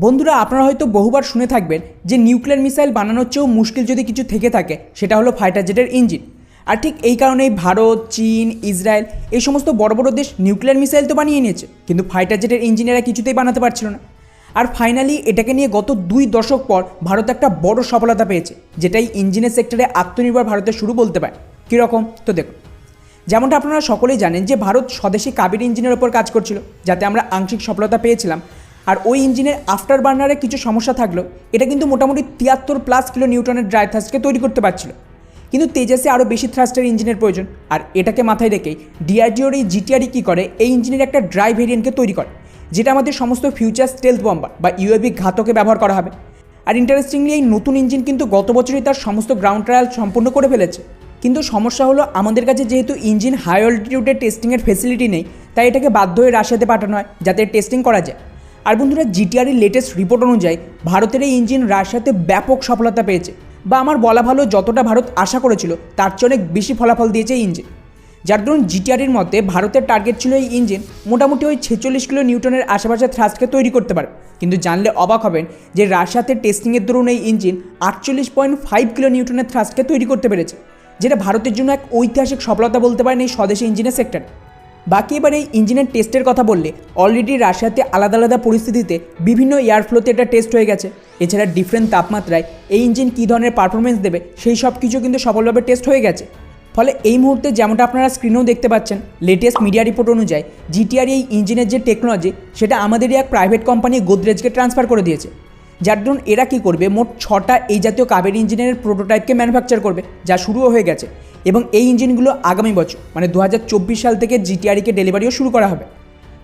বন্ধুরা, আপনারা হয়তো বহুবার শুনে থাকবেন যে নিউক্লিয়ার মিসাইল বানানোর চেয়েও মুশকিল যদি কিছু থেকে থাকে সেটা হলো ফাইটার জেটের ইঞ্জিন। আর ঠিক এই কারণেই ভারত, চীন, ইসরায়েল এই সমস্ত বড় বড় দেশ নিউক্লিয়ার মিসাইল তো বানিয়ে নিয়েছে, কিন্তু ফাইটার জেটের ইঞ্জিনেরা কিছুতেই বানাতে পারছিল না। আর ফাইনালি এটাকে নিয়ে গত 2 দশক পর ভারত একটা বড় সফলতা পেয়েছে, যেটাই ইঞ্জিনের সেক্টরে আত্মনির্ভর ভারতের শুরু বলতে পারে। কীরকম তো দেখুন, যেমনটা আপনারা সকলেই জানেন যে ভারত স্বদেশি কাবেরী ইঞ্জিনের ওপর কাজ করছিল, যাতে আমরা আংশিক সফলতা পেয়েছিলাম। আর ওই ইঞ্জিনের আফটার বার্নারে কিছু সমস্যা থাকলো, এটা কিন্তু মোটামুটি 73+ কিলো নিউটনের ড্রাই থ্রাস্টকে তৈরি করতে পারছিল। কিন্তু তেজাসে আরও বেশি থ্রাস্টের ইঞ্জিনের প্রয়োজন, আর এটাকে মাথায় রেখেই ডিআরডিওর এই জিটিআরই কী করে, এই ইঞ্জিনের একটা ড্রাই ভেরিয়েন্টকে তৈরি করে, যেটা আমাদের সমস্ত ফিউচার স্টেলথ বম্বার বা ইউএভি ঘাতকে ব্যবহার করা হবে। আর ইন্টারেস্টিংলি এই নতুন ইঞ্জিন কিন্তু গত বছরই তার সমস্ত গ্রাউন্ড ট্রায়াল সম্পূর্ণ করে ফেলেছে। কিন্তু সমস্যা হলো, আমাদের কাছে যেহেতু ইঞ্জিন হাই অল্টিটিউডের টেস্টিংয়ের ফেসিলিটি নেই, তাই এটাকে বাধ্য হয়ে রাশিয়াতে পাঠানো হয় যাতে টেস্টিং করা যায়। আর বন্ধুরা, জিটিআরের লেটেস্ট রিপোর্ট অনুযায়ী ভারতের এই ইঞ্জিন রাশিয়াতে ব্যাপক সফলতা পেয়েছে, বা আমার বলা ভালো যতটা ভারত আশা করেছিল তার চেয়ে অনেক বেশি ফলাফল দিয়েছে এই ইঞ্জিন। যার দরুন জিটিআরের মতে ভারতের টার্গেট ছিল এই ইঞ্জিন মোটামুটি ওই 46 কিলো নিউটনের আশেপাশে থ্রাস্টকে তৈরি করতে পারে। কিন্তু জানলে অবাক হবেন যে রাশিয়াতে টেস্টিংয়ের দরুন এই ইঞ্জিন 48.5 কিলো নিউটনের থ্রাস্টকে তৈরি করতে পেরেছে, যেটা ভারতের জন্য এক ঐতিহাসিক সফলতা বলতে পারেন এই স্বদেশি ইঞ্জিনের সেক্টরে। বাকি এবার এই ইঞ্জিনের টেস্টের কথা বললে, অলরেডি রাশিয়াতে আলাদা আলাদা পরিস্থিতিতে বিভিন্ন এয়ারফ্লোতে এটা টেস্ট হয়ে গেছে। এছাড়া ডিফারেন্ট তাপমাত্রায় এই ইঞ্জিন কী ধরনের পারফরমেন্স দেবে সেই সব কিছু কিন্তু সফলভাবে টেস্ট হয়ে গেছে। ফলে এই মুহূর্তে যেমনটা আপনারা স্ক্রিনেও দেখতে পাচ্ছেন, লেটেস্ট মিডিয়া রিপোর্ট অনুযায়ী জিটিআর এই ইঞ্জিনের যে টেকনোলজি, সেটা আমাদেরই এক প্রাইভেট কোম্পানি গোদরেজকে ট্রান্সফার করে দিয়েছে। যার দরুন এরা কী করবে, মোট 6টা এই জাতীয় কাবেরী ইঞ্জিনের প্রোটোটাইপকে ম্যানুফ্যাকচার করবে, যা শুরুও হয়ে গেছে। এবং এই ইঞ্জিনগুলো আগামী বছর মানে 2024 সাল থেকে জিটিআরকে ডেলিভারিও শুরু করা হবে।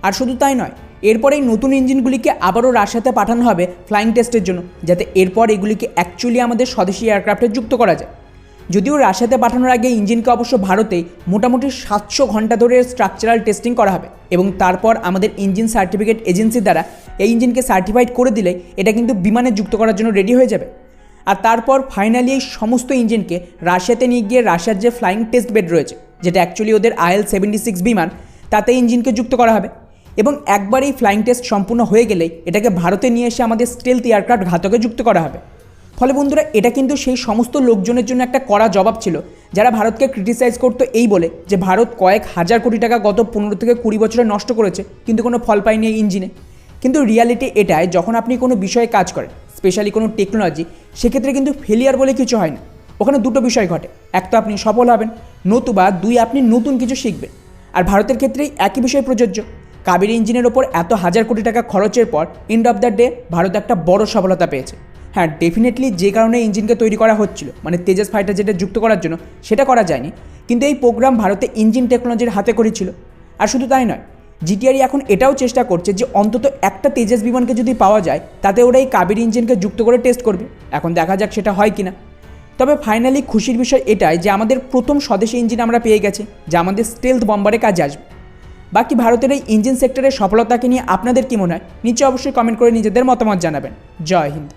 আর শুধু তাই নয়, এরপর এই নতুন ইঞ্জিনগুলিকে আবারও রাশিয়াতে পাঠানো হবে ফ্লাইং টেস্টের জন্য, যাতে এরপর এগুলিকে অ্যাকচুয়ালি আমাদের স্বদেশি এয়ারক্রাফটে যুক্ত করা যায়। যদিও রাশিয়াতে পাঠানোর আগে ইঞ্জিনকে অবশ্য ভারতেই মোটামুটি 700 ঘন্টা ধরে স্ট্রাকচারাল টেস্টিং করা হবে, এবং তারপর আমাদের ইঞ্জিন সার্টিফিকেট এজেন্সি দ্বারা এই ইঞ্জিনকে সার্টিফাইড করে দিলে এটা কিন্তু বিমানে যুক্ত করার জন্য রেডি হয়ে যাবে। আর তারপর ফাইনালি এই সমস্ত ইঞ্জিনকে রাশিয়াতে নিয়ে গিয়ে রাশিয়ার যে ফ্লাইং টেস্ট বেড রয়েছে, যেটা অ্যাকচুয়ালি ওদের IL-76 বিমান, তাতে ইঞ্জিনকে যুক্ত করা হবে। এবং একবার এই ফ্লাইং টেস্ট সম্পূর্ণ হয়ে গেলেই এটাকে ভারতে নিয়ে এসে আমাদের স্টেলথ এয়ারক্রাফট ঘাতকে যুক্ত করা হবে। ফলে বন্ধুরা, এটা কিন্তু সেই সমস্ত লোকজনের জন্য একটা কড়া জবাব ছিল যারা ভারতকে ক্রিটিসাইজ করতো এই বলে যে ভারত কয়েক হাজার কোটি টাকা গত 15 থেকে 20 বছরে নষ্ট করেছে, কিন্তু কোনো ফল পায়নি এই ইঞ্জিনে। কিন্তু রিয়ালিটি এটাই, যখন আপনি কোনো বিষয়ে কাজ করেন, স্পেশালি কোনো টেকনোলজি, সেক্ষেত্রে কিন্তু ফেলিয়ার বলে কিছু হয় না। ওখানে দুটো বিষয় ঘটে, এক তো আপনি সফল হবেন, নতুবা 2 আপনি নতুন কিছু শিখবেন। আর ভারতের ক্ষেত্রেই একই বিষয় প্রযোজ্য। কাবেরী ইঞ্জিনের ওপর এত হাজার কোটি টাকা খরচের পর end of the day Bharat একটা বড় সফলতা পেয়েছে। হ্যাঁ, ডেফিনেটলি যে কারণে ইঞ্জিনকে তৈরি করা হচ্ছিল, মানে তেজাস ফাইটার জেটে যুক্ত করার জন্য, সেটা করা যায়নি। কিন্তু এই প্রোগ্রাম ভারতে ইঞ্জিন টেকনোলজির হাতে করেছিল। আর শুধু তাই নয়, জিটিআরই এখন এটাও চেষ্টা করছে যে অন্তত একটা তেজাস বিমানকে যদি পাওয়া যায়, তাতে ওরা এই কাবেরী ইঞ্জিনকে যুক্ত করে টেস্ট করবে। এখন দেখা যাক সেটা হয় কিনা। তবে ফাইনালি খুশির বিষয় এটাই যে আমাদের প্রথম স্বদেশি ইঞ্জিন আমরা পেয়ে গেছি, যা আমাদের স্টেলথ বম্বারে কাজে আসবে। বাকি ভারতের এই ইঞ্জিন সেক্টরের সফলতাকে নিয়ে আপনাদের কী মনে হয়, নিচে অবশ্যই কমেন্ট করে নিজেদের মতামত জানাবেন। জয় হিন্দ।